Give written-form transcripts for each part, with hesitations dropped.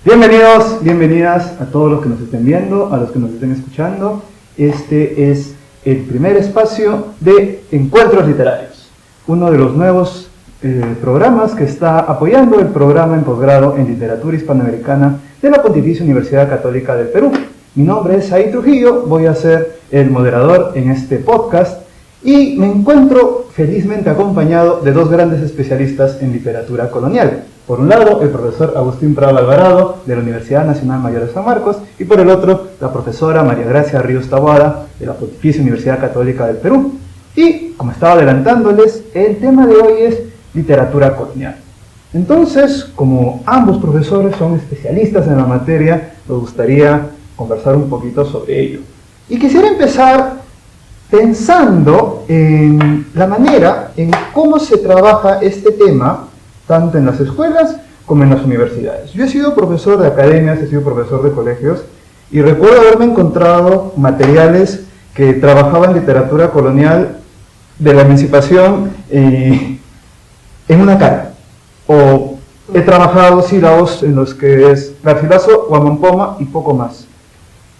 Bienvenidos, bienvenidas a todos los que nos estén viendo, a los que nos estén escuchando. Este es el primer espacio de Encuentros Literarios, uno de los nuevos programas que está apoyando el programa en posgrado en literatura hispanoamericana de la Pontificia Universidad Católica del Perú. Mi nombre es Said Trujillo, voy a ser el moderador en este podcast y me encuentro felizmente acompañado de dos grandes especialistas en literatura colonial. Por un lado, el profesor Agustín Prado Alvarado, de la Universidad Nacional Mayor de San Marcos, y por el otro, la profesora María Gracia Ríos Taboada, de la Pontificia Universidad Católica del Perú. Y, como estaba adelantándoles, el tema de hoy es literatura colonial. Entonces, como ambos profesores son especialistas en la materia, nos gustaría conversar un poquito sobre ello. Y quisiera empezar pensando en la manera en cómo se trabaja este tema, tanto en las escuelas como en las universidades. Yo he sido profesor de academias, he sido profesor de colegios, y recuerdo haberme encontrado materiales que trabajaban literatura colonial de la emancipación en una cara. O he trabajado sílabos en los que es Garcilaso, Guamampoma y poco más.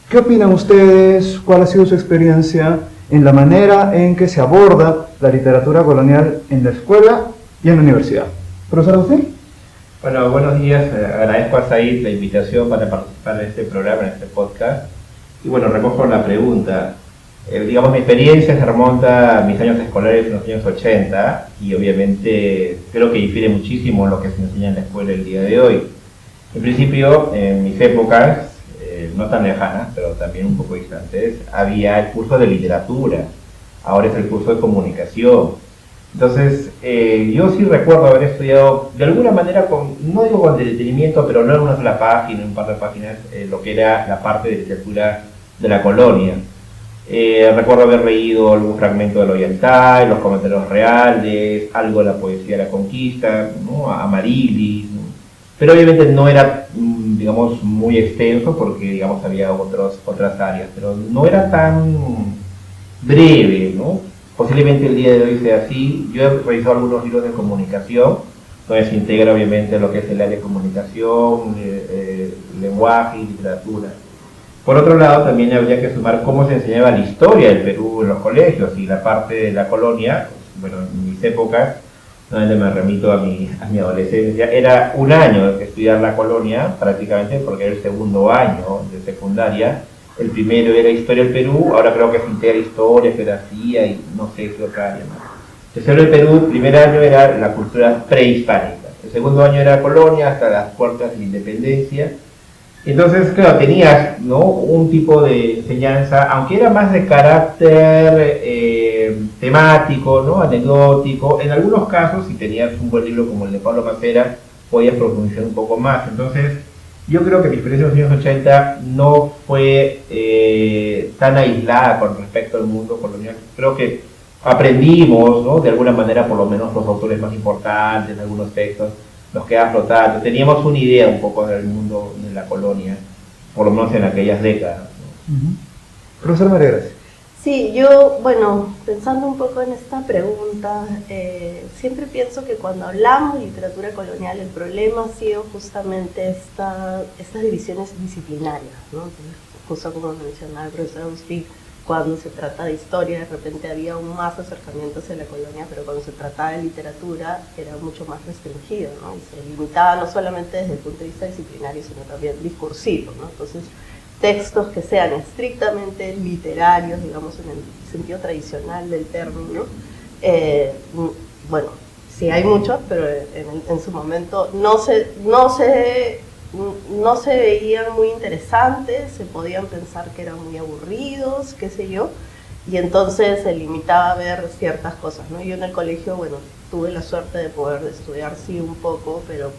¿Qué opinan ustedes? ¿Cuál ha sido su experiencia en la manera en que se aborda la literatura colonial en la escuela y en la universidad? ¿Profesor Agustín? Bueno, buenos días. Agradezco a Said la invitación para participar en este programa, en este podcast. Y bueno, recojo la pregunta. Digamos, mi experiencia se remonta a mis años escolares en los años 80 y obviamente creo que difiere muchísimo lo que se enseña en la escuela el día de hoy. En principio, en mis épocas, no tan lejanas, pero también un poco distantes, había el curso de literatura, ahora es el curso de comunicación. Entonces, yo sí recuerdo haber estudiado, de alguna manera, no digo con detenimiento, pero no en una sola página, en un par de páginas, lo que era la parte de literatura de la colonia. Recuerdo haber leído algún fragmento de Loyaltad, los comentarios reales, algo de la poesía de la conquista, ¿no? Amarili, ¿no? Pero obviamente no era, digamos, muy extenso porque, digamos, había otras áreas, pero no era tan breve, ¿no? Posiblemente el día de hoy sea así. Yo he revisado algunos libros de comunicación, donde se integra obviamente lo que es el área de comunicación, lenguaje y literatura. Por otro lado, también habría que sumar cómo se enseñaba la historia del Perú en los colegios y la parte de la colonia. Bueno, en mis épocas, donde me remito a mi adolescencia, era un año de estudiar la colonia prácticamente porque era el segundo año de secundaria. El primero era Historia del Perú, ahora creo que se integra Historia, Geografía y no sé qué otra área más. El tercero del Perú, el primer año era la cultura prehispánica. El segundo año era Colonia, hasta las puertas de la independencia. Entonces, claro, tenías, ¿no?, un tipo de enseñanza, aunque era más de carácter temático, ¿no?, anecdótico. En algunos casos, si tenías un buen libro como el de Pablo Macera, podías profundizar un poco más. Entonces, yo creo que mi experiencia en los años 80 no fue tan aislada con respecto al mundo colonial. Creo que aprendimos, ¿no?, de alguna manera, por lo menos los autores más importantes, en algunos textos, nos queda flotando. Teníamos una idea un poco del mundo de la colonia, por lo menos en aquellas décadas, ¿no? Profesor María Gracia. Sí, yo, bueno, pensando un poco en esta pregunta, siempre pienso que cuando hablamos de literatura colonial, el problema ha sido justamente estas divisiones disciplinarias, ¿no? Justo como mencionaba el profesor Agustín, cuando se trata de historia, de repente había aún más acercamientos hacia la colonia, pero cuando se trataba de literatura era mucho más restringido, ¿no? Y se limitaba no solamente desde el punto de vista disciplinario, sino también discursivo, ¿no? Entonces, textos que sean estrictamente literarios, digamos, en el sentido tradicional del término, bueno, sí hay muchos, pero en su momento no se veían muy interesantes, se podían pensar que eran muy aburridos, qué sé yo, y entonces se limitaba a ver ciertas cosas, ¿no? Yo en el colegio, bueno, tuve la suerte de poder estudiar sí un poco, pero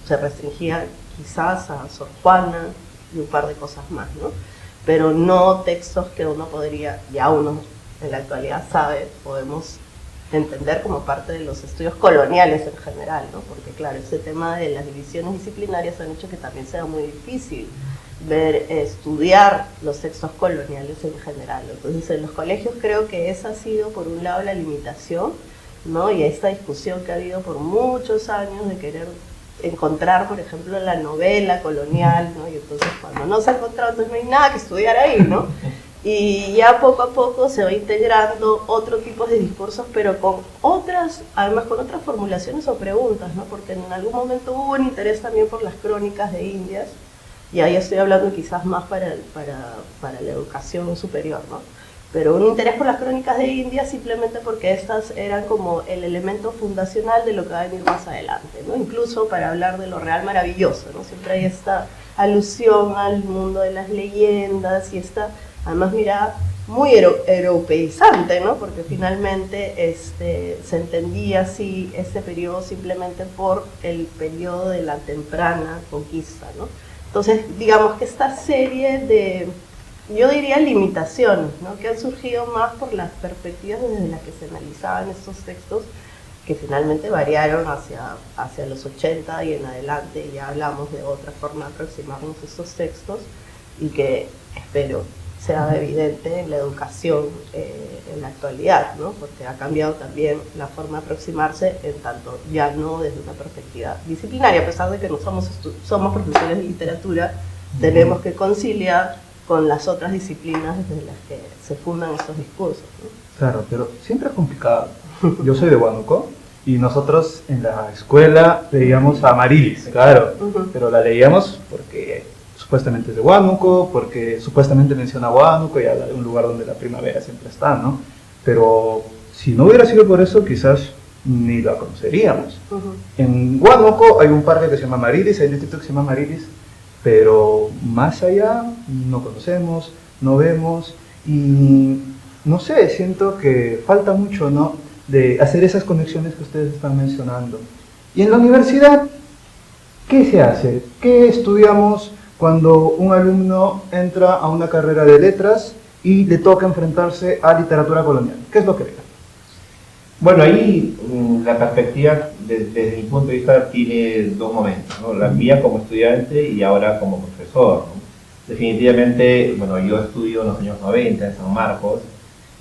se restringía quizás a Sor Juana y un par de cosas más, ¿no? Pero no textos que uno podría, ya uno en la actualidad sabe, podemos entender como parte de los estudios coloniales en general, ¿no? Porque claro, ese tema de las divisiones disciplinarias han hecho que también sea muy difícil estudiar los textos coloniales en general. Entonces en los colegios creo que esa ha sido por un lado la limitación, ¿no? Y esta discusión que ha habido por muchos años de querer encontrar, por ejemplo, la novela colonial, ¿no? Y entonces cuando no se ha encontrado, entonces no hay nada que estudiar ahí, ¿no? Y ya poco a poco se va integrando otro tipo de discursos, pero con otras, además con otras formulaciones o preguntas, ¿no? Porque en algún momento hubo un interés también por las crónicas de Indias, y ahí estoy hablando quizás más para la educación superior, ¿no? Pero un interés por las crónicas de India simplemente porque estas eran como el elemento fundacional de lo que va a venir más adelante, ¿no? Incluso para hablar de lo real maravilloso, ¿no? Siempre hay esta alusión al mundo de las leyendas y esta, además, mirada muy europeizante, ¿no? Porque finalmente se entendía así este periodo simplemente por el periodo de la temprana conquista, ¿no? Entonces, digamos que esta serie de, yo diría, limitaciones, ¿no? Que han surgido más por las perspectivas desde las que se analizaban estos textos, que finalmente variaron hacia los 80 y en adelante, y ya hablamos de otra forma de aproximarnos a estos textos, y que espero sea evidente en la educación en la actualidad, ¿no? Porque ha cambiado también la forma de aproximarse, en tanto ya no desde una perspectiva disciplinaria, a pesar de que no somos profesores de literatura, tenemos que conciliar con las otras disciplinas desde las que se fundan estos discursos, ¿no? Claro, pero siempre es complicado. Yo soy de Huánuco y nosotros en la escuela leíamos a Amarilis, claro, pero la leíamos porque supuestamente es de Huánuco, porque supuestamente menciona Huánuco y habla de un lugar donde la primavera siempre está, ¿no? Pero si no hubiera sido por eso, quizás ni la conoceríamos. En Huánuco hay un parque que se llama Amarilis, hay un distrito que se llama Amarilis, pero más allá no conocemos, no vemos, y no sé, siento que falta mucho, ¿no?, de hacer esas conexiones que ustedes están mencionando. Y en la universidad, ¿qué se hace? ¿Qué estudiamos cuando un alumno entra a una carrera de letras y le toca enfrentarse a literatura colonial? ¿Qué es lo que ve? Bueno, ahí la perspectiva desde mi punto de vista tiene dos momentos, ¿no? La mía como estudiante y ahora como profesor, ¿no? Definitivamente, bueno, yo estudio en los años 90 en San Marcos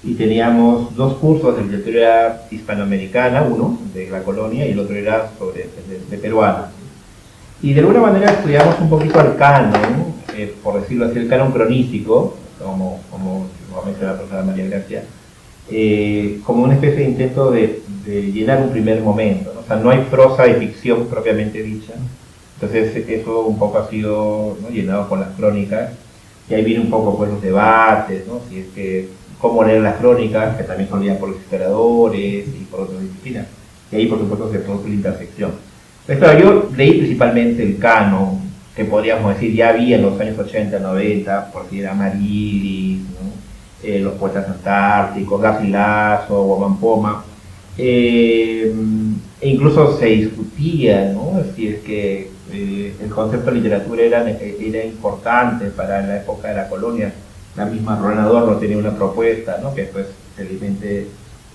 y teníamos dos cursos de literatura hispanoamericana, uno de la colonia y el otro era sobre de peruana. Y de alguna manera estudiamos un poquito el canon, por decirlo así, el canon cronístico, como nuevamente la profesora María Gracia, como una especie de intento de llenar un primer momento, ¿no? O sea, no hay prosa y ficción propiamente dicha, entonces eso un poco ha sido, ¿no?, llenado con las crónicas, y ahí viene un poco pues los debates, ¿no?, si es que cómo leer las crónicas, que también son leídas por los historiadores y por otras disciplinas, y ahí por supuesto se produce la intersección. Entonces, claro, yo leí principalmente el canon, que podríamos decir ya había en los años 80, 90, por si era Amarilis, ¿no?, los poetas antárticos, Garcilaso, Guamampoma, e incluso se discutía, ¿no?, si es que el concepto de literatura era importante para la época de la colonia. La misma Rolando Adorno tenía una propuesta, ¿no?, que después felizmente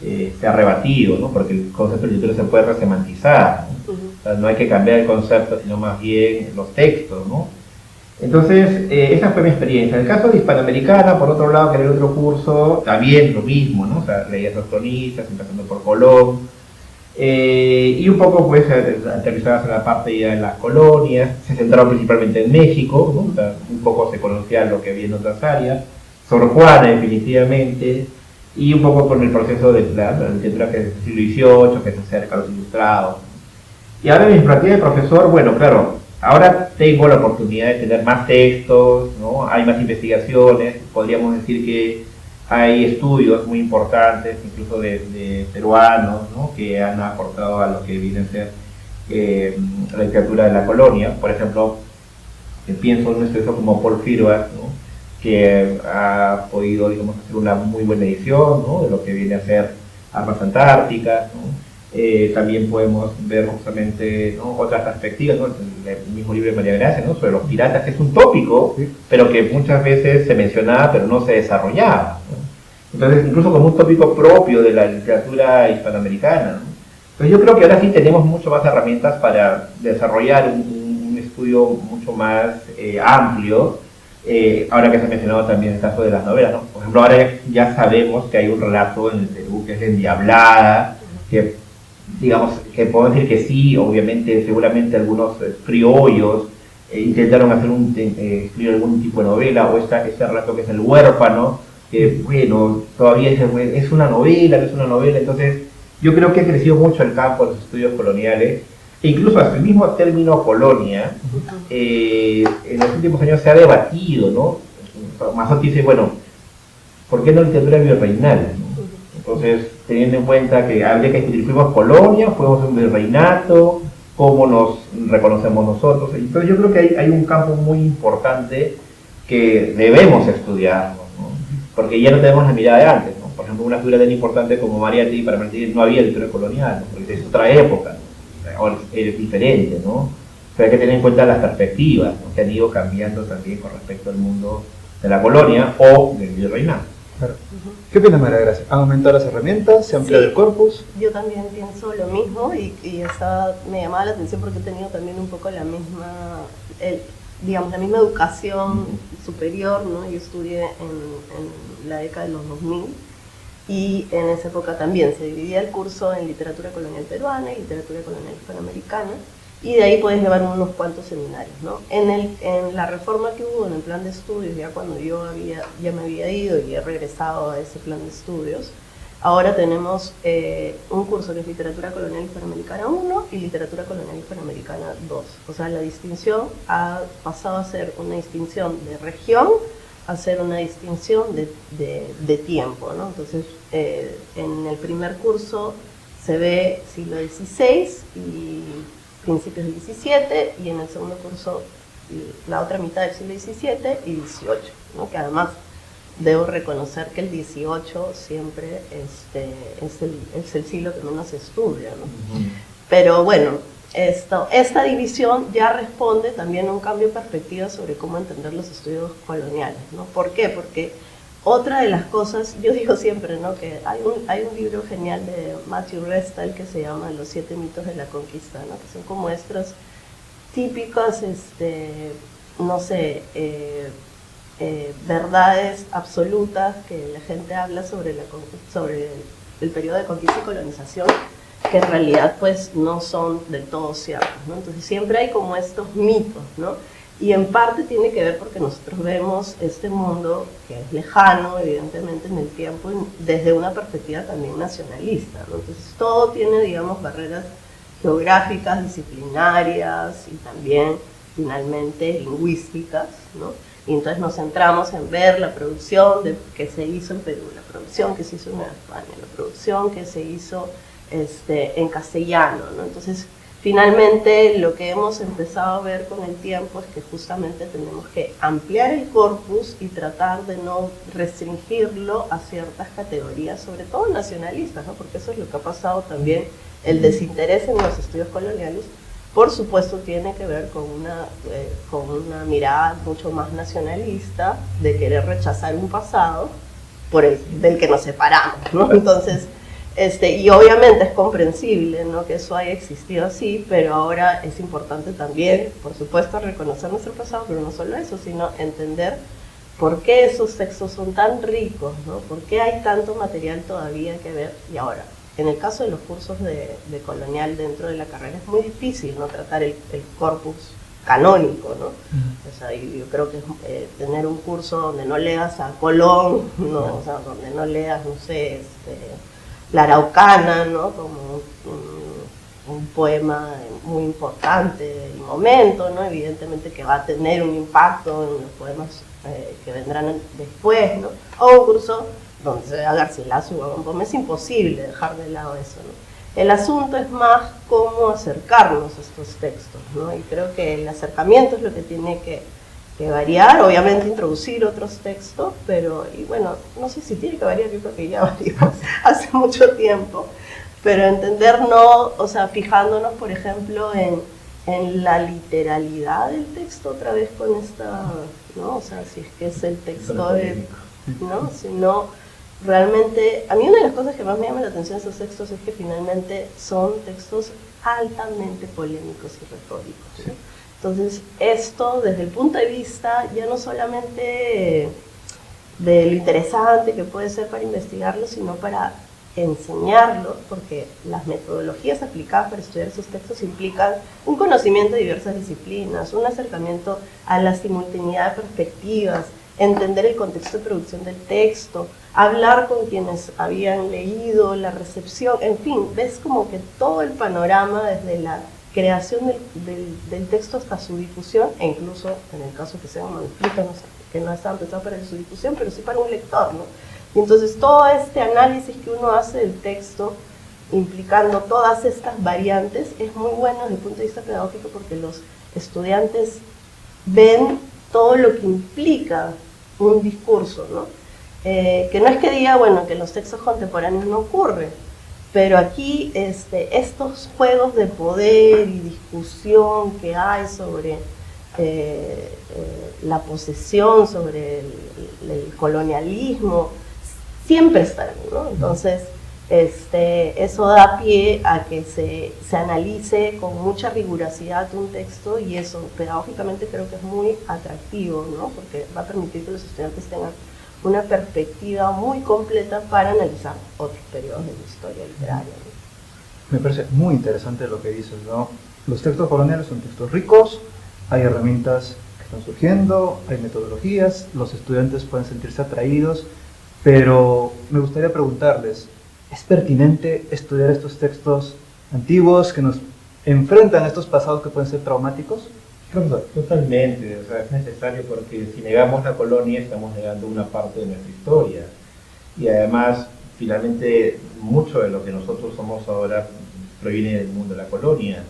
se ha rebatido, ¿no?, porque el concepto de literatura se puede resemantizar, ¿no? O sea, no hay que cambiar el concepto, sino más bien los textos, ¿no? Entonces, esa fue mi experiencia. En el caso de Hispanoamericana, por otro lado, que era el otro curso, también lo mismo, ¿no? O sea, leías los cronistas, empezando por Colón, y un poco pues aterrizabas en la parte ya de las colonias, se centraron principalmente en México, ¿no? O sea, un poco se conocía lo que había en otras áreas, Sor Juana definitivamente, y un poco con el proceso de la literatura que es del siglo XVIII, que se acerca a los ilustrados. Y ahora en mi práctica de profesor, bueno, claro, ahora tengo la oportunidad de tener más textos, ¿no? Hay más investigaciones, podríamos decir que hay estudios muy importantes, incluso de peruanos, ¿no?, que han aportado a lo que viene a ser la literatura de la colonia. Por ejemplo, pienso en un estudioso como Paul Firwas, ¿no?, que ha podido, digamos, hacer una muy buena edición, ¿no?, de lo que viene a ser Armas Antárticas, ¿no? También podemos ver justamente, ¿no?, otras perspectivas, ¿no?, el mismo libro de María Gracia, ¿no?, sobre los piratas, que es un tópico, sí, pero que muchas veces se mencionaba pero no se desarrollaba, ¿no? Entonces, incluso como un tópico propio de la literatura hispanoamericana, ¿no? Entonces yo creo que ahora sí tenemos mucho más herramientas para desarrollar un estudio mucho más amplio. Ahora que se ha mencionado también el caso de las novelas, ¿no? Por ejemplo, ahora ya sabemos que hay un relato en el Perú que es La Endiablada, que digamos, que puedo decir que sí, obviamente, seguramente algunos criollos intentaron escribir algún tipo de novela, o este relato que es El huérfano, que bueno, todavía es una novela, no es una novela. Entonces yo creo que ha crecido mucho el campo de los estudios coloniales, e incluso hasta el mismo término colonia, en los últimos años se ha debatido, ¿no? Mazzotti dice, bueno, ¿por qué no literatura virreinal? Entonces, teniendo en cuenta que habría que discutir, fuimos colonia, fuimos un virreinato, cómo nos reconocemos nosotros. Entonces yo creo que hay un campo muy importante que debemos estudiar, ¿no? Porque ya no tenemos la mirada de antes, ¿no? Por ejemplo, una figura tan importante como Mariátegui, para Mariátegui no había literatura colonial, ¿no? Porque es otra época, ¿no? Ahora es diferente, ¿no? Pero hay que tener en cuenta las perspectivas, ¿no? Que han ido cambiando también con respecto al mundo de la colonia o del virreinato. Claro. ¿Qué opinas, María Gracia? ¿Han aumentado las herramientas? ¿Se ha ampliado el corpus? Yo también pienso lo mismo y me llamaba la atención porque he tenido también un poco la misma, digamos, la misma educación superior, ¿no? Yo estudié en la década de los 2000 y en esa época también se dividía el curso en literatura colonial peruana y literatura colonial hispanoamericana, y de ahí puedes llevar unos cuantos seminarios, ¿no? En la reforma que hubo en el plan de estudios, ya cuando ya me había ido y he regresado a ese plan de estudios, ahora tenemos un curso que es literatura colonial hispanoamericana 1 y literatura colonial hispanoamericana 2. O sea, la distinción ha pasado a ser una distinción de región a ser una distinción de tiempo, ¿no? Entonces, en el primer curso se ve siglo XVI y principios del XVII, y en el segundo curso la otra mitad del siglo XVII y XVIII, ¿no? Que además debo reconocer que el XVIII siempre es el siglo que menos se estudia, ¿no? Pero bueno, esta división ya responde también a un cambio de perspectiva sobre cómo entender los estudios coloniales, ¿no? ¿Por qué? Porque otra de las cosas, yo digo siempre, ¿no? Que hay un libro genial de Matthew Restall que se llama Los 7 mitos de la conquista, ¿no? Que son como estas típicas, no sé, verdades absolutas que la gente habla sobre el periodo de conquista y colonización, que en realidad pues no son del todo ciertos, ¿no? Entonces siempre hay como estos mitos, ¿no? Y en parte tiene que ver porque nosotros vemos este mundo que es lejano, evidentemente, en el tiempo, desde una perspectiva también nacionalista, ¿no? Entonces todo tiene, digamos, barreras geográficas, disciplinarias y también, finalmente, lingüísticas, ¿no? Y entonces nos centramos en ver la producción que se hizo en Perú, la producción que se hizo en Nueva España, la producción que se hizo en castellano, ¿no? Entonces, finalmente, lo que hemos empezado a ver con el tiempo es que justamente tenemos que ampliar el corpus y tratar de no restringirlo a ciertas categorías, sobre todo nacionalistas, ¿no? Porque eso es lo que ha pasado también, el desinterés en los estudios coloniales, por supuesto, tiene que ver con una mirada mucho más nacionalista, de querer rechazar un pasado del que nos separamos, ¿no? Entonces, y obviamente es comprensible, ¿no? Que eso haya existido así, pero ahora es importante también, por supuesto, reconocer nuestro pasado, pero no solo eso, sino entender por qué esos textos son tan ricos, ¿no? Por qué hay tanto material todavía que ver. Y ahora, en el caso de los cursos de colonial dentro de la carrera, es muy difícil, ¿no? Tratar el corpus canónico, ¿no? O sea, yo creo que tener un curso donde no leas a Colón, ¿no? O sea, donde no leas, no sé, La Araucana, ¿no? Como un poema muy importante del momento, ¿no? Evidentemente que va a tener un impacto en los poemas que vendrán después, ¿no? O un curso donde se vea Garcilaso o Agamben, es imposible dejar de lado eso, ¿no? El asunto es más cómo acercarnos a estos textos, ¿no? Y creo que el acercamiento es lo que tiene que variar, obviamente introducir otros textos, pero, y bueno, no sé si tiene que variar, yo creo que ya varió hace mucho tiempo, pero entender, no, o sea, fijándonos, por ejemplo, en la literalidad del texto, otra vez con esta, ¿no? O sea, si es que es el texto ¿no? Sino, realmente, a mí una de las cosas que más me llama la atención de esos textos es que finalmente son textos altamente polémicos y retóricos, ¿no? Entonces, esto desde el punto de vista ya no solamente de lo interesante que puede ser para investigarlo, sino para enseñarlos, porque las metodologías aplicadas para estudiar esos textos implican un conocimiento de diversas disciplinas, un acercamiento a la simultaneidad de perspectivas, entender el contexto de producción del texto, hablar con quienes habían leído, la recepción, en fin, ves como que todo el panorama desde la creación del texto hasta su difusión, e incluso en el caso que sean manuscritos, que no estaban pensados para su difusión, pero sí para un lector, ¿no? Y entonces todo este análisis que uno hace del texto, implicando todas estas variantes, es muy bueno desde el punto de vista pedagógico porque los estudiantes ven todo lo que implica un discurso, ¿no? Que no es que diga, bueno, que en los textos contemporáneos no ocurre, pero aquí estos juegos de poder y discusión que hay sobre la posesión, sobre el colonialismo, siempre están, ¿no? Entonces, eso da pie a que se analice con mucha rigurosidad un texto, y eso pedagógicamente creo que es muy atractivo, ¿no? Porque va a permitir que los estudiantes tengan una perspectiva muy completa para analizar otros periodos de la historia literaria, ¿no? Me parece muy interesante lo que dices, ¿no? Los textos coloniales son textos ricos, hay herramientas que están surgiendo, hay metodologías, los estudiantes pueden sentirse atraídos, pero me gustaría preguntarles, ¿es pertinente estudiar estos textos antiguos que nos enfrentan a estos pasados que pueden ser traumáticos? Totalmente, o sea, es necesario porque si negamos la colonia estamos negando una parte de nuestra historia. Y además, finalmente, mucho de lo que nosotros somos ahora proviene del mundo de la colonia,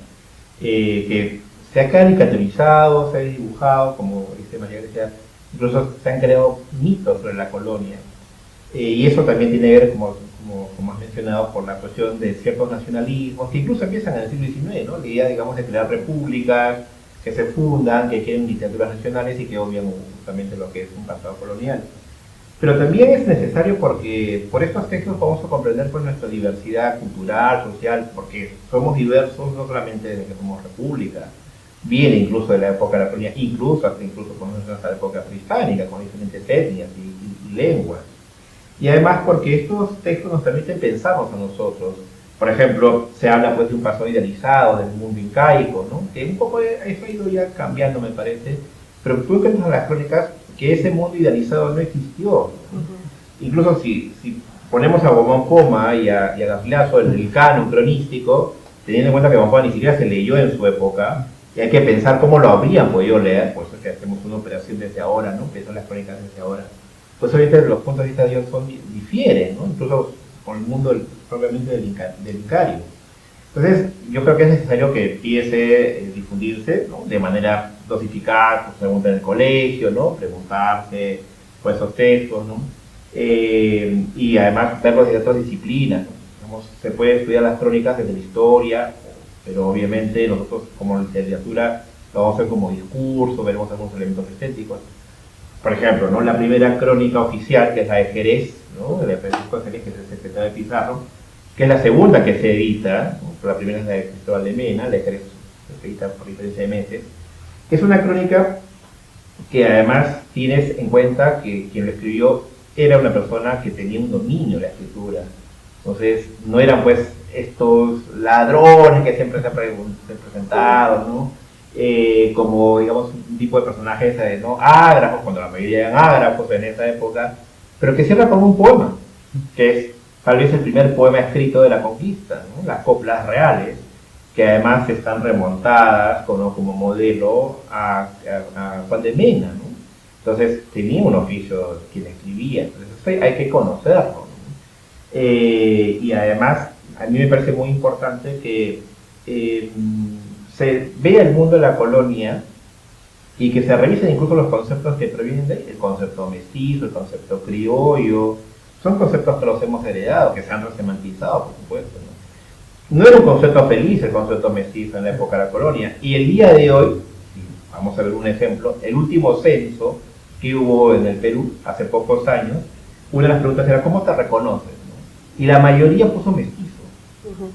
que se ha caricaturizado, se ha dibujado, como dice María Grecia, incluso se han creado mitos sobre la colonia. Y eso también tiene que ver, como has mencionado, por la cuestión de ciertos nacionalismos, que incluso empiezan en el siglo XIX, ¿no? La idea, digamos, de crear repúblicas que se fundan, que quieren literaturas nacionales y que obvian justamente lo que es un pasado colonial. Pero también es necesario porque por estos textos vamos a comprender pues, nuestra diversidad cultural, social, porque somos diversos no solamente desde que somos república, viene incluso de la época de la colonia, incluso hasta la época prehispánica, con diferentes etnias y lenguas. Y además porque estos textos nos permiten pensarnos a nosotros. Por ejemplo, se habla pues de un pasado idealizado del mundo incaico, ¿no? Que un poco eso ha ido ya cambiando, me parece, pero tú encuentras en las crónicas que ese mundo idealizado no existió. Incluso si ponemos a Guamán Poma y a Garcilaso el canon cronístico, teniendo en cuenta que Guamán Poma ni siquiera se leyó en su época, y hay que pensar cómo lo habrían podido leer, por eso es que hacemos una operación desde ahora, ¿no? Pensar las crónicas desde ahora. Pues obviamente los puntos de vista de Dios difieren, ¿no? Incluso con el mundo propiamente del Incario. Entonces, yo creo que es necesario que empiece a difundirse, ¿no? De manera dosificada, pues, preguntar en el colegio, ¿no? Preguntarse por esos textos, ¿no? Y además verlos de otras disciplinas, ¿no? Digamos, se puede estudiar las crónicas desde la historia, pero obviamente nosotros como literatura lo vamos a hacer como discurso, veremos algunos elementos estéticos. Por ejemplo, ¿no? La primera crónica oficial, que es la de Jerez, ¿no? De Francisco Jerez, que es el secretario de Pizarro, que es la segunda que se edita, ¿no? La primera es la de Cristóbal de Mena, la de Jerez se edita por diferencia de meses. Es una crónica que además tienes en cuenta que quien lo escribió era una persona que tenía un dominio de la escritura. Entonces, no eran pues estos ladrones que siempre se han presentado, ¿no? Como digamos un tipo de personajes, ¿no? Ágrafos, cuando la mayoría eran ágrafos en esa época, pero que cierra con un poema, que es tal vez el primer poema escrito de la conquista, ¿no? Las coplas reales, que además están remontadas como modelo a Juan de Mena, ¿no? Entonces tenía un oficio quien escribía, entonces hay que conocerlo, ¿no? Y además a mí me parece muy importante que se vea el mundo de la colonia y que se revisen incluso los conceptos que provienen de ahí, el concepto mestizo, el concepto criollo, son conceptos que los hemos heredado, que se han resemantizado, por supuesto, ¿no? No era un concepto feliz el concepto mestizo en la época de la colonia, y el día de hoy, vamos a ver un ejemplo, el último censo que hubo en el Perú hace pocos años, una de las preguntas era ¿cómo te reconoces? ¿No? Y la mayoría puso mestizo.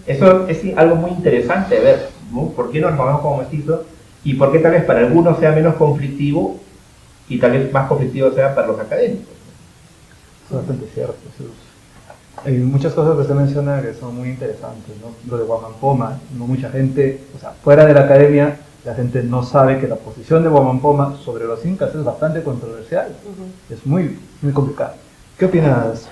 Eso es algo muy interesante de ver, ¿no? ¿Por qué nos reconocemos como mestizos? Y por qué tal vez para algunos sea menos conflictivo y tal vez más conflictivo sea para los académicos. Es bastante cierto, Jesús. Hay muchas cosas que usted menciona que son muy interesantes, ¿no? Lo de Huamampoma, no mucha gente, o sea, fuera de la academia, la gente no sabe que la posición de Huamampoma sobre los incas es bastante controversial, es muy, muy complicada. ¿Qué opinas?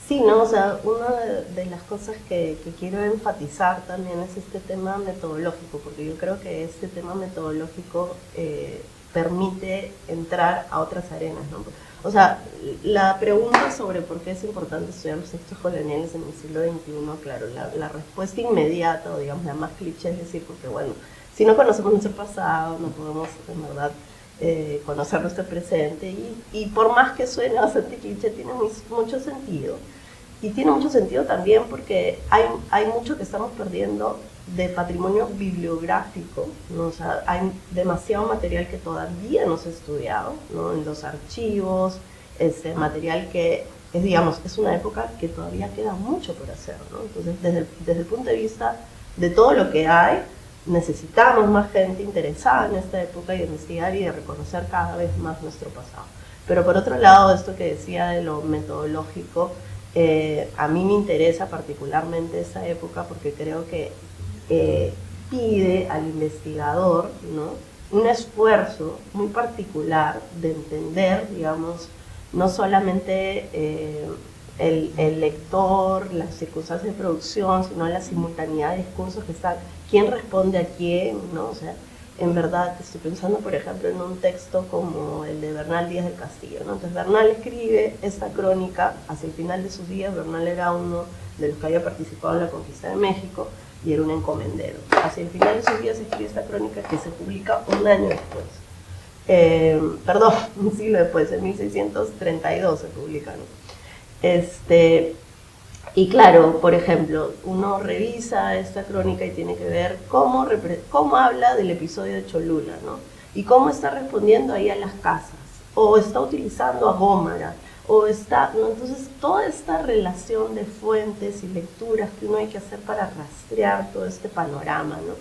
Sí, ¿no? O sea, una de las cosas que quiero enfatizar también es este tema metodológico, porque yo creo que este tema metodológico permite entrar a otras arenas, ¿no? O sea, la pregunta sobre por qué es importante estudiar los textos coloniales en el siglo XXI, claro, la respuesta inmediata, o digamos la más cliché es decir, porque bueno, si no conocemos nuestro pasado, no podemos en verdad conocer nuestro presente, y por más que suene bastante cliché, tiene mucho sentido. Y tiene mucho sentido también porque hay mucho que estamos perdiendo de patrimonio bibliográfico, ¿no? O sea, hay demasiado material que todavía no se ha estudiado, ¿no? En los archivos, material que es, digamos, es una época que todavía queda mucho por hacer, ¿no? Entonces, desde el punto de vista de todo lo que hay, necesitamos más gente interesada en esta época y de investigar y de reconocer cada vez más nuestro pasado. Pero por otro lado, esto que decía de lo metodológico, a mí me interesa particularmente esa época porque creo que pide al investigador, ¿no?, un esfuerzo muy particular de entender, digamos, no solamente el lector, las circunstancias de producción, sino la simultaneidad de discursos que están, quién responde a quién, ¿no? O sea, en verdad, estoy pensando, por ejemplo, en un texto como el de Bernal Díaz del Castillo, ¿no? Entonces, Bernal escribe esta crónica hacia el final de sus días. Bernal era uno de los que había participado en la conquista de México y era un encomendero. Hacia el final de sus días escribe esta crónica que se publica un año después. Perdón, un siglo después, en 1632 se publica, ¿no? Y claro, por ejemplo, uno revisa esta crónica y tiene que ver cómo habla del episodio de Cholula, ¿no? Y cómo está respondiendo ahí a las casas, o está utilizando a Gómara, o está, ¿no? Entonces, toda esta relación de fuentes y lecturas que uno hay que hacer para rastrear todo este panorama, ¿no?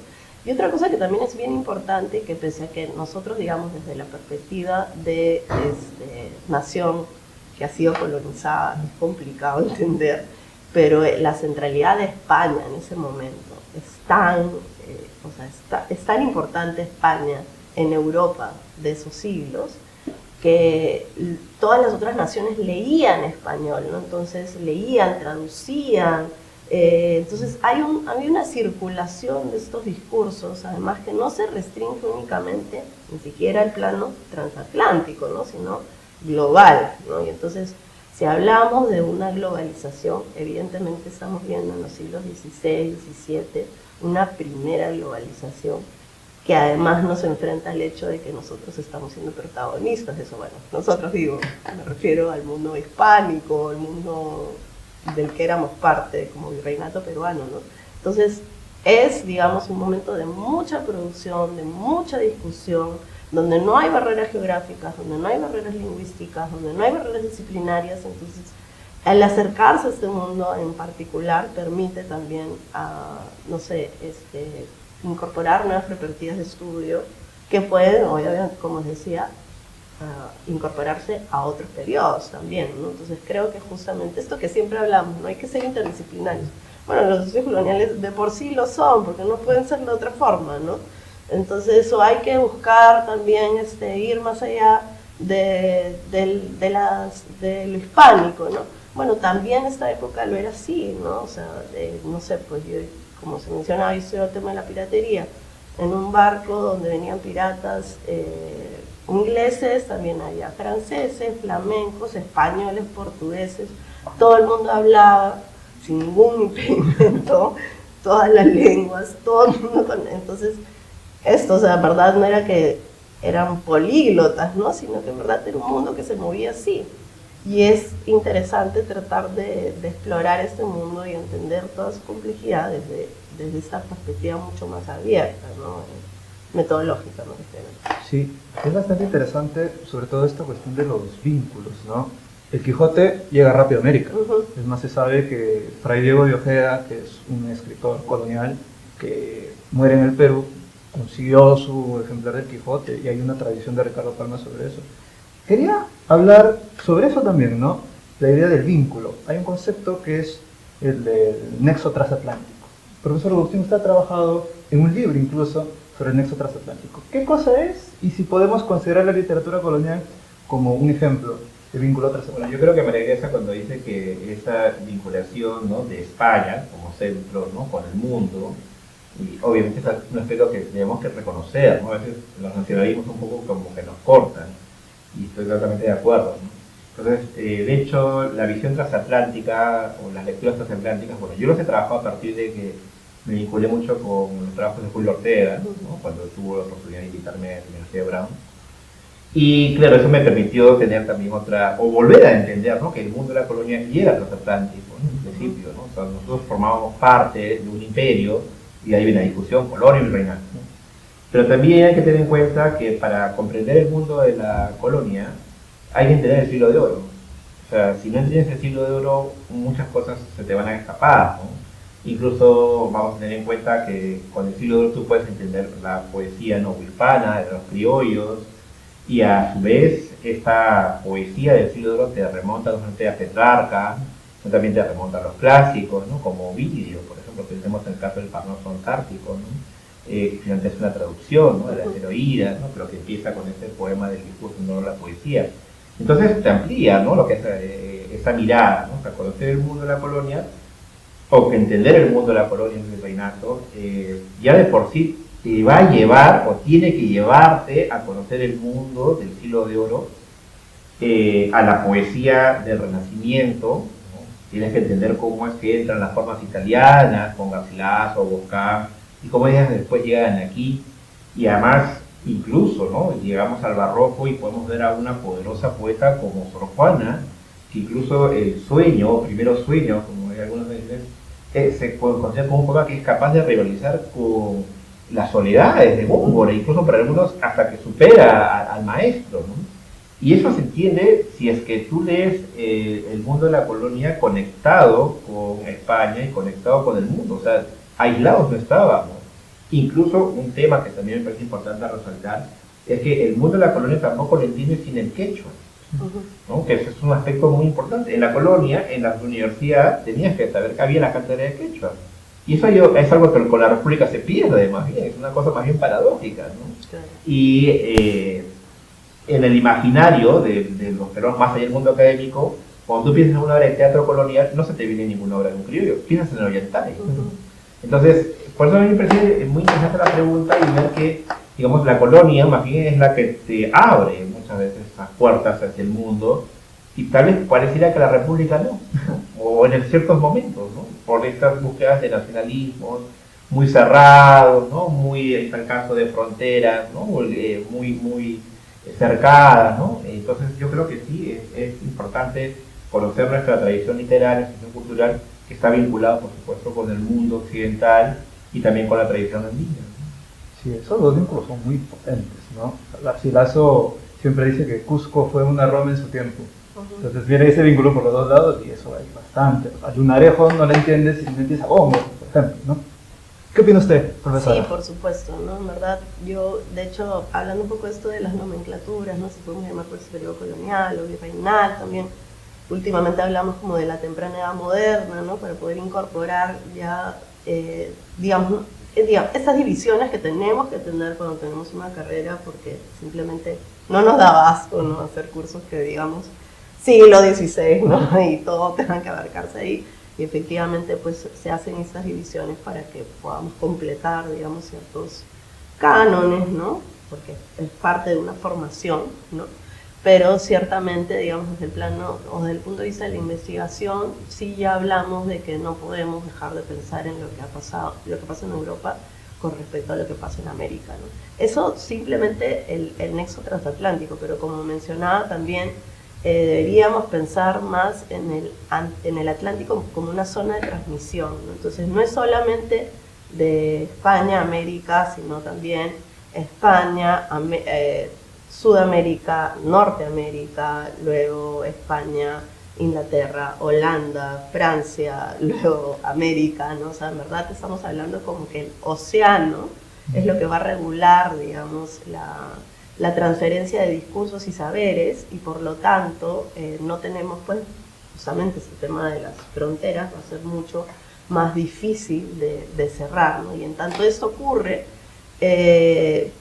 Y otra cosa que también es bien importante, que pese a que nosotros, digamos, desde la perspectiva de nación que ha sido colonizada, es complicado entender, pero la centralidad de España en ese momento es tan importante España en Europa de esos siglos, que todas las otras naciones leían español, ¿no? Entonces leían, traducían, entonces hay una circulación de estos discursos, además que no se restringe únicamente, ni siquiera al plano transatlántico, ¿no?, sino global, ¿no? Y entonces, si hablamos de una globalización, evidentemente estamos viendo en los siglos XVI, XVII una primera globalización que además nos enfrenta al hecho de que nosotros estamos siendo protagonistas de eso. Bueno, nosotros digo, me refiero al mundo hispánico, al mundo del que éramos parte como virreinato peruano, ¿no? Entonces es, digamos, un momento de mucha producción, de mucha discusión, donde no hay barreras geográficas, donde no hay barreras lingüísticas, donde no hay barreras disciplinarias. Entonces, el acercarse a este mundo en particular permite también, no sé, incorporar nuevas perspectivas de estudio que pueden, obviamente, como les decía, incorporarse a otros periodos también, ¿no? Entonces, creo que justamente esto que siempre hablamos, no hay que ser interdisciplinarios. Bueno, los estudios coloniales de por sí lo son, porque no pueden ser de otra forma, ¿no? Entonces, eso hay que buscar también ir más allá de lo hispánico, ¿no? Bueno, también esta época lo era así, ¿no? O sea, no sé, pues yo, como se mencionaba, yo estudié el tema de la piratería. En un barco donde venían piratas ingleses, también había franceses, flamencos, españoles, portugueses. Todo el mundo hablaba sin ningún impedimento, todas las lenguas, todo el mundo. Entonces, esto, o sea, en verdad no era que eran políglotas, ¿no?, sino que en verdad era un mundo que se movía así. Y es interesante tratar de explorar este mundo y entender todas sus complejidades desde esta perspectiva mucho más abierta, ¿no?, metodológica, ¿no? Sí, es bastante interesante, sobre todo esta cuestión de los vínculos, ¿no? El Quijote llega rápido a América. Es más, se sabe que Fray Diego de Ojeda, que es un escritor colonial que muere en el Perú, consiguió su ejemplar del Quijote, y hay una tradición de Ricardo Palma sobre eso. Quería hablar sobre eso también, ¿no? la idea del vínculo. Hay un concepto que es el del nexo transatlántico. El profesor Agustín usted ha trabajado en un libro incluso sobre el nexo transatlántico. ¿Qué cosa es? Y si podemos considerar la literatura colonial como un ejemplo de vínculo transatlántico. Bueno, yo creo que María Teresa cuando dice que esa vinculación, ¿no?, de España como centro, ¿no?, con el mundo, y obviamente es un aspecto que tenemos que reconocer, ¿no? A veces los nacionalismos un poco como que nos cortan, y estoy totalmente de acuerdo, ¿no? Entonces, de hecho, la visión transatlántica o las lecturas transatlánticas, bueno, yo los he trabajado a partir de que me vinculé mucho con los trabajos de Julio Ortega, ¿no?, cuando tuvo la oportunidad de invitarme a la Universidad de Brown. Y claro, eso me permitió tener también otra, o volver a entender, ¿no?, que el mundo de la colonia era transatlántico, ¿no?, en principio, ¿no? O sea, nosotros formábamos parte de un imperio, y ahí viene la discusión, colonia y virreinato, ¿no? Pero también hay que tener en cuenta que para comprender el mundo de la colonia, hay que entender el siglo de oro. O sea, si no entiendes el siglo de oro, muchas cosas se te van a escapar, ¿no? Incluso vamos a tener en cuenta que con el siglo de oro tú puedes entender la poesía novohispana, de los criollos, y a su vez esta poesía del siglo de oro te remonta no solamente a Petrarca, sino también te remonta a los clásicos, ¿no?, como Ovidio, por ejemplo, pensemos en el caso del Parnaso Antártico, ¿no?, que finalmente es una traducción, ¿no?, de las Heroídas, ¿no?, pero que empieza con ese poema del discurso en honor a la poesía. Entonces te amplía, ¿no?, lo que es esa mirada, ¿no?, para conocer el mundo de la colonia, o que entender el mundo de la colonia en el virreinato, ya de por sí te va a llevar, o tiene que llevarte a conocer el mundo del siglo de oro, a la poesía del Renacimiento, ¿no? Tienes que entender cómo es que entran las formas italianas, con Garcilaso, Boscán, y cómo ellas después llegan aquí, y además, incluso, ¿no?, llegamos al barroco y podemos ver a una poderosa poeta como Sor Juana, que incluso el sueño, primero sueño, como algunos dicen, se considera como un poema que es capaz de rivalizar con las soledades de Góngora, incluso para algunos hasta que supera al maestro, ¿no? Y eso se entiende si es que tú lees el mundo de la colonia conectado con España y conectado con el mundo, o sea, aislados no estábamos. Incluso un tema que también me parece importante resaltar es que el mundo de la colonia tampoco lo entiende sin el quechua, ¿no?, que ese es un aspecto muy importante. En la colonia, en la universidad, tenías que saber que había la cátedra de quechua. Y eso es algo que con la República se pierde, más bien, es una cosa más bien paradójica, ¿no? Claro. Y en el imaginario de los peruanos, más allá del mundo académico, cuando tú piensas en una obra de teatro colonial, no se te viene ninguna obra de un criollo, piensas en el oriental. Entonces, por eso a mí me parece muy interesante la pregunta y ver que, digamos, la colonia más bien es la que te abre muchas veces esas puertas hacia el mundo, y tal vez pareciera que la República no, o en ciertos momentos, ¿no?, por estas búsquedas de nacionalismos muy cerrados, ¿no?, muy, en el caso de fronteras, ¿no?, muy cercadas, ¿no? Entonces yo creo que sí, es importante conocer nuestra tradición literaria, tradición cultural, que está vinculada, por supuesto, con el mundo occidental y también con la tradición andina, ¿no? Sí, esos dos vínculos son muy potentes, ¿no? Garcilaso siempre dice que Cusco fue una Roma en su tiempo. Entonces viene ese vínculo por los dos lados y eso hay bastante. A Lunarejo no le entiendes si no entiendes a Góngora, por ejemplo, ¿no? ¿Qué opina usted, profesora? Sí, por supuesto, ¿no? En verdad, yo, de hecho, hablando un poco de esto de las nomenclaturas, ¿no? Si podemos llamar por ese periodo colonial o virreinal también. Últimamente hablamos como de la temprana edad moderna, ¿no?, para poder incorporar ya, digamos, esas divisiones que tenemos que tener cuando tenemos una carrera, porque simplemente no nos da asco, ¿no?, hacer cursos que, digamos, siglo XVI, ¿no?, y todo tenga que abarcarse ahí. Y efectivamente, pues, se hacen esas divisiones para que podamos completar, digamos, ciertos cánones, ¿no?, porque es parte de una formación, ¿no? Pero ciertamente, digamos, desde el plano o desde el punto de vista de la investigación, sí ya hablamos de que no podemos dejar de pensar en lo que ha pasado, lo que pasa en Europa con respecto a lo que pasa en América, ¿no? Eso simplemente el nexo transatlántico, pero como mencionaba también, deberíamos pensar más en el Atlántico como una zona de transmisión, ¿no? Entonces no es solamente de España a América, sino también España, Sudamérica, Norteamérica, luego España, Inglaterra, Holanda, Francia, luego América, ¿no? O sea, en verdad estamos hablando como que el océano es lo que va a regular, digamos, la transferencia de discursos y saberes, y por lo tanto no tenemos, pues, o justamente ese tema de las fronteras va a ser mucho más difícil de cerrar, ¿no? Y en tanto esto ocurre,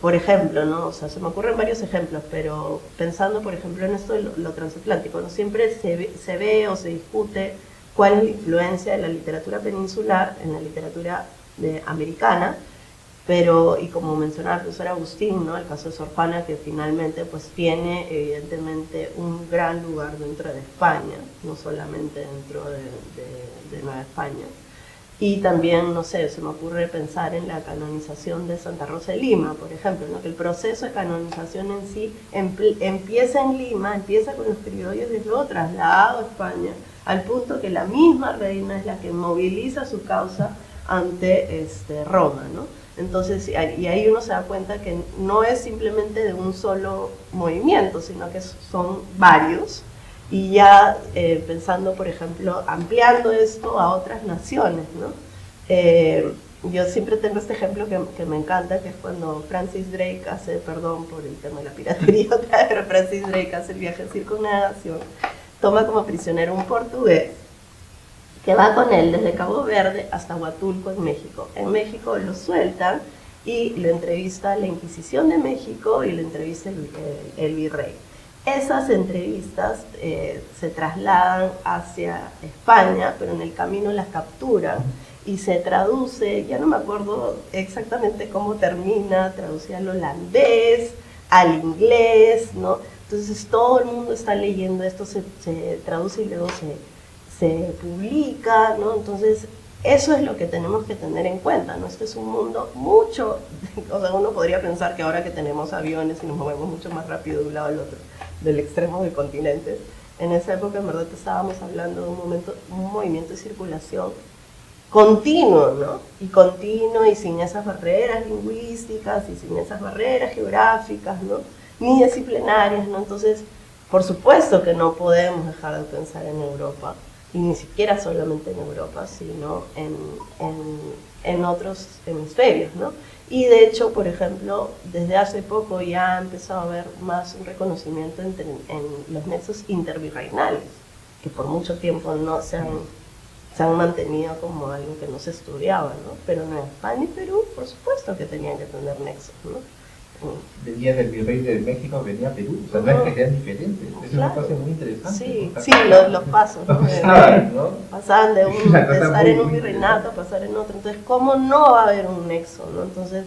por ejemplo, ¿no? O sea, se me ocurren varios ejemplos, pero pensando, por ejemplo, en esto de lo transatlántico, ¿no? Siempre se ve o se discute cuál es la influencia de la literatura peninsular en la literatura americana, pero, y como mencionaba el profesor Agustín, ¿no? El caso de Sor Juana, que finalmente pues tiene evidentemente un gran lugar dentro de España, no solamente dentro de Nueva España. Y también, no sé, se me ocurre pensar en la canonización de Santa Rosa de Lima, por ejemplo, ¿no? Que el proceso de canonización en sí empieza en Lima, empieza con los criollos y luego trasladado a España, al punto que la misma reina es la que moviliza su causa ante Roma, ¿no? Entonces, y ahí uno se da cuenta que no es simplemente de un solo movimiento, sino que son varios. Y ya pensando, por ejemplo, ampliando esto a otras naciones, ¿no? Yo siempre tengo este ejemplo que me encanta, que es cuando Francis Drake hace, perdón por el tema de la piratería, pero Francis Drake hace el viaje de circunnavegación, toma como prisionero un portugués, que va con él desde Cabo Verde hasta Huatulco en México. En México lo sueltan y lo entrevista la Inquisición de México y lo entrevista el virrey. Esas entrevistas se trasladan hacia España, pero en el camino las capturan y se traduce, ya no me acuerdo exactamente cómo termina, traducida al holandés, al inglés, ¿no? Entonces todo el mundo está leyendo esto, se traduce y luego se publica, ¿no? Entonces, eso es lo que tenemos que tener en cuenta, ¿no? Este es un mundo mucho, o sea, uno podría pensar que ahora que tenemos aviones y nos movemos mucho más rápido de un lado al otro, del extremo del continente, en esa época en verdad estábamos hablando de un movimiento de circulación continuo, ¿no? Y continuo y sin esas barreras lingüísticas y sin esas barreras geográficas, ¿no? Ni disciplinarias, ¿no? Entonces, por supuesto que no podemos dejar de pensar en Europa, y ni siquiera solamente en Europa, sino en otros hemisferios, ¿no? Y de hecho, por ejemplo, desde hace poco ya ha empezado a haber más un reconocimiento en los nexos intervirreinales, que por mucho tiempo no se han mantenido como algo que no se estudiaba, ¿no? Pero en España y Perú, por supuesto que tenían que tener nexos, ¿no? Venía del virrey de México, venía a Perú, o sea, no es que sean diferentes, es una cosa muy interesante. Sí, sí, los pasos, ¿no? Pasaban de estar en un virreinato a pasar en otro, entonces, ¿cómo no va a haber un nexo, ¿no? Entonces,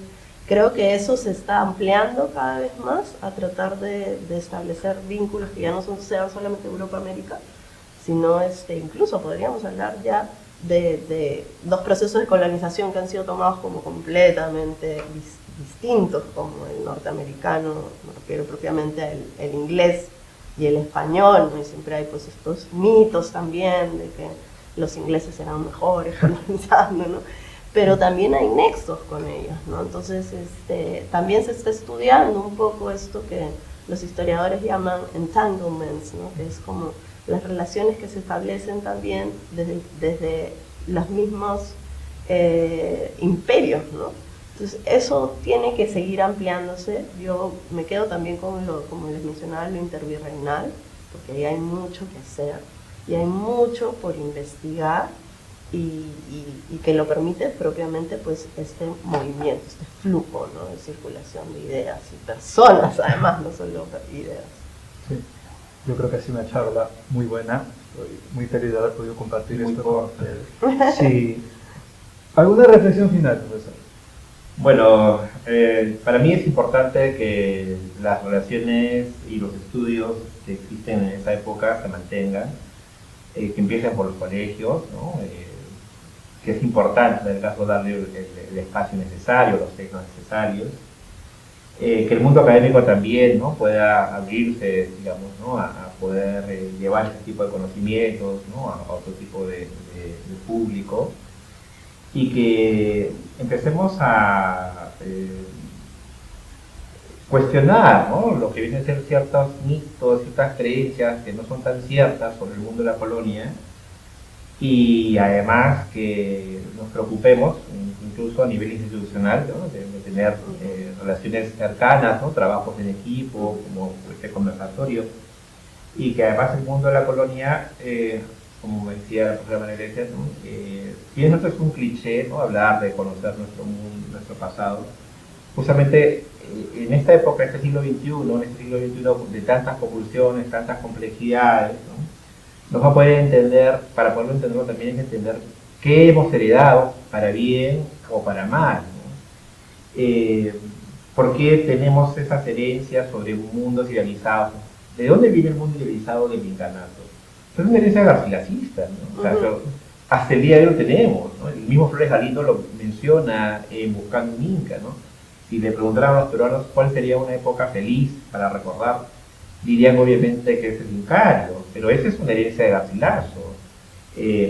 creo que eso se está ampliando cada vez más a tratar de establecer vínculos que ya no sean solamente Europa-América, sino incluso podríamos hablar ya de dos procesos de colonización que han sido tomados como completamente distintos, como el norteamericano, me refiero propiamente al inglés y el español, ¿no? Y siempre hay pues estos mitos también de que los ingleses eran mejores colonizando, ¿no? Pero también hay nexos con ellos, ¿no? Entonces también se está estudiando un poco esto que los historiadores llaman entanglements, ¿no? Que es como las relaciones que se establecen también desde los mismos imperios, ¿no? Entonces, eso tiene que seguir ampliándose. Yo me quedo también con como les mencionaba, lo intervirreinal, porque ahí hay mucho que hacer y hay mucho por investigar y que lo permite propiamente pues este movimiento, este flujo, ¿no? De circulación de ideas y personas, además, no solo ideas. Sí, yo creo que ha sido una charla muy buena. Estoy muy feliz de haber podido compartir muy esto con ustedes. Sí. ¿Alguna reflexión final, profesor? Bueno, para mí es importante que las relaciones y los estudios que existen en esa época se mantengan, que empiecen por los colegios, ¿no? Que es importante en el caso darle el espacio necesario, los textos necesarios, que el mundo académico también, ¿no? Pueda abrirse, digamos, ¿no? a poder llevar ese tipo de conocimientos, ¿no? a otro tipo de público, y que empecemos a cuestionar, ¿no? Lo que vienen a ser ciertos mitos, ciertas creencias que no son tan ciertas sobre el mundo de la colonia, y además que nos preocupemos, incluso a nivel institucional, ¿no? de tener relaciones cercanas, ¿no? Trabajos en equipo, como este conversatorio, y que además el mundo de la colonia como me decía la profesora María Grecia, ¿no? Si bien esto es un cliché, ¿no? Hablar de conocer nuestro mundo, nuestro pasado, justamente en esta época, en este siglo XXI de tantas convulsiones, tantas complejidades, ¿no? Nos va a poder entender, para poderlo entenderlo también hay que entender qué hemos heredado, para bien o para mal, ¿no? ¿Por qué tenemos esas herencias sobre mundos idealizados? ¿De dónde viene el mundo idealizado del incanato? Es una herencia garcilasista, ¿no? O sea, hasta el día de hoy lo tenemos, ¿no? El mismo Flores Galindo lo menciona en Buscando un Inca, ¿no? Si le preguntaran a los peruanos cuál sería una época feliz para recordar, dirían obviamente que es el Incario, pero esa es una herencia de Garcilaso,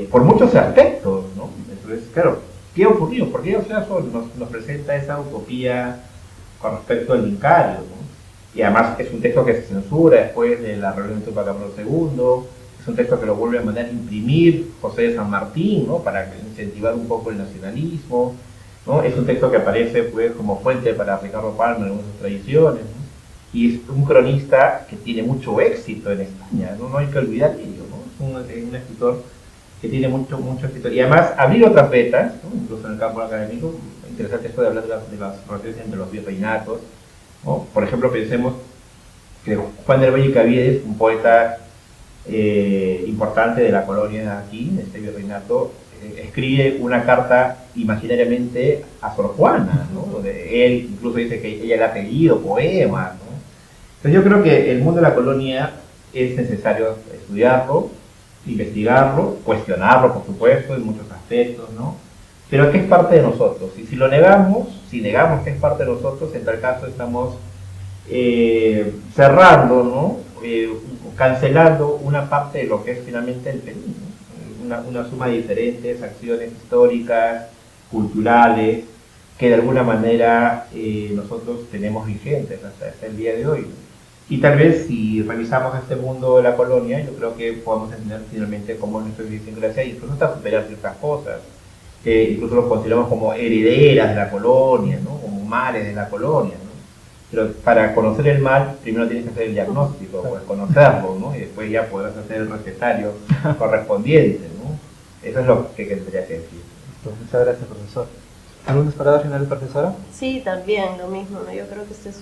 por muchos aspectos, ¿no? Entonces, claro, ¿qué ocurrió? ¿Por qué Garcilaso nos presenta esa utopía con respecto al Incario, ¿no? Y además es un texto que se censura después de la rebelión de Túpac Amaru II, es un texto que lo vuelve a mandar a imprimir José de San Martín, ¿no? Para incentivar un poco el nacionalismo, ¿no? Es un texto que aparece pues, como fuente para Ricardo Palma en algunas tradiciones, ¿no? Y es un cronista que tiene mucho éxito en España, ¿no? No hay que olvidar ello, ¿no? Es un escritor que tiene mucho éxito. Y además abrir otras vetas, ¿no? Incluso en el campo académico, interesante esto de hablar de las relaciones entre los virreinatos, ¿no? Por ejemplo, pensemos que Juan del Valle Caviedes, un poeta importante de la colonia aquí, en este virreinato, escribe una carta imaginariamente a Sor Juana, ¿no? Donde él incluso dice que ella le ha pedido poemas, ¿no? Entonces yo creo que el mundo de la colonia es necesario estudiarlo, investigarlo, cuestionarlo, por supuesto, en muchos aspectos, ¿no? Pero que es parte de nosotros. Y si lo negamos, si negamos que es parte de nosotros, en tal caso estamos cerrando, ¿no? Cancelando una parte de lo que es finalmente el Perú, ¿no? Una suma de diferentes acciones históricas, culturales, que de alguna manera nosotros tenemos vigentes hasta el día de hoy, ¿no? Y tal vez si revisamos este mundo de la colonia, yo creo que podemos entender finalmente cómo nuestra idiosincrasia incluso hasta superar ciertas cosas, que incluso los consideramos como herederas de la colonia, ¿no? Como males de la colonia, ¿no? Pero para conocer el mal, primero tienes que hacer el diagnóstico, pues conocerlo, ¿no? Y después ya podrás hacer el recetario correspondiente, ¿no? Eso es lo que tendría que decir. Muchas gracias, profesor. ¿Algunas palabras finales, profesora? Sí, también lo mismo, ¿no? Yo creo que esta es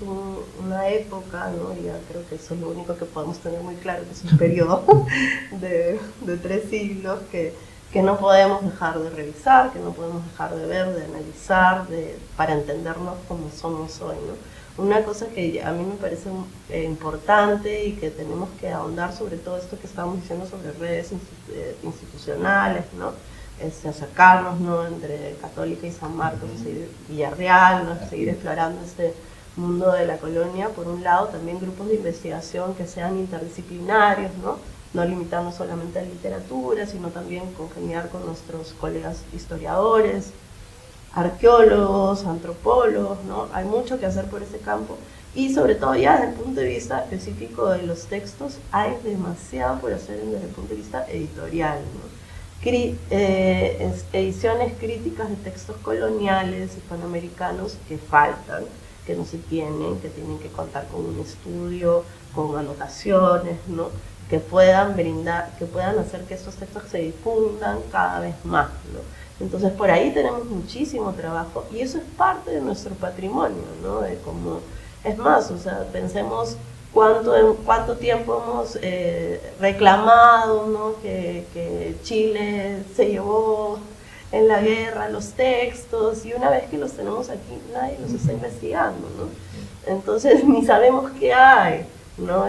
una época, ¿no? Y ya creo que eso es lo único que podemos tener muy claro, que es un periodo de 3 siglos que no podemos dejar de revisar, que no podemos dejar de ver, de analizar, para entendernos como somos hoy, ¿no? Una cosa que a mí me parece importante y que tenemos que ahondar sobre todo esto que estábamos diciendo sobre redes institucionales, ¿no? Acercarnos, ¿no? Entre Católica y San Marcos, Villarreal, ¿no? Seguir explorando este mundo de la colonia. Por un lado, también grupos de investigación que sean interdisciplinarios, no limitando solamente a literatura, sino también congeniar con nuestros colegas historiadores, arqueólogos, antropólogos, ¿no? Hay mucho que hacer por ese campo. Y sobre todo ya desde el punto de vista específico de los textos, hay demasiado por hacer desde el punto de vista editorial, ¿no? Ediciones críticas de textos coloniales, hispanoamericanos que faltan, que no se tienen, que tienen que contar con un estudio, con anotaciones, ¿no? Que puedan hacer que estos textos se difundan cada vez más, ¿no? Entonces por ahí tenemos muchísimo trabajo y eso es parte de nuestro patrimonio, ¿no? Es más, o sea, pensemos cuánto tiempo hemos reclamado, ¿no? que Chile se llevó en la guerra los textos y una vez que los tenemos aquí nadie los está investigando, ¿no? Entonces ni sabemos qué hay, ¿no?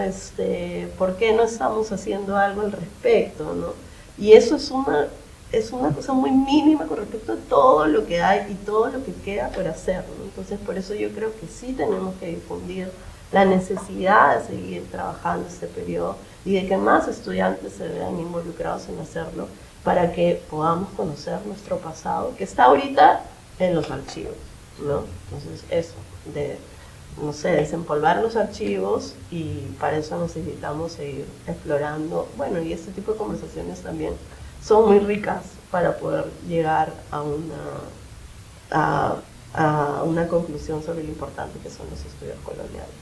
¿Por qué no estamos haciendo algo al respecto, ¿no? Y eso es una cosa muy mínima con respecto a todo lo que hay y todo lo que queda por hacer, ¿no? Entonces por eso yo creo que sí tenemos que difundir la necesidad de seguir trabajando este periodo y de que más estudiantes se vean involucrados en hacerlo para que podamos conocer nuestro pasado, que está ahorita en los archivos, ¿no? Entonces eso, desempolvar los archivos y para eso necesitamos seguir explorando, bueno, y este tipo de conversaciones también son muy ricas para poder llegar a una conclusión sobre lo importante que son los estudios coloniales.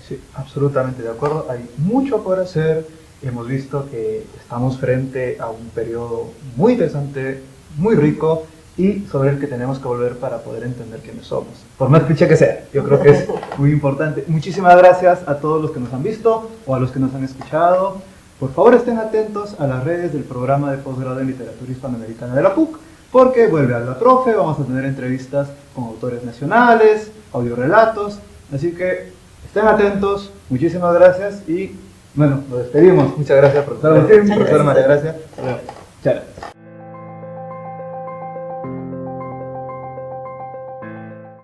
Sí, absolutamente de acuerdo. Hay mucho por hacer hemos visto que estamos frente a un periodo muy interesante, muy rico, y sobre el que tenemos que volver para poder entender quiénes somos. Por más cliché que sea, yo creo que es muy importante. Muchísimas gracias a todos los que nos han visto o a los que nos han escuchado. Por favor, estén atentos a las redes del programa de posgrado en literatura hispanoamericana de la PUC, porque vuelve a la profe, vamos a tener entrevistas con autores nacionales, audiorelatos, así que estén atentos. Muchísimas gracias y bueno, nos despedimos. Muchas gracias, profesora Martín, profesora María Gracia. Chao.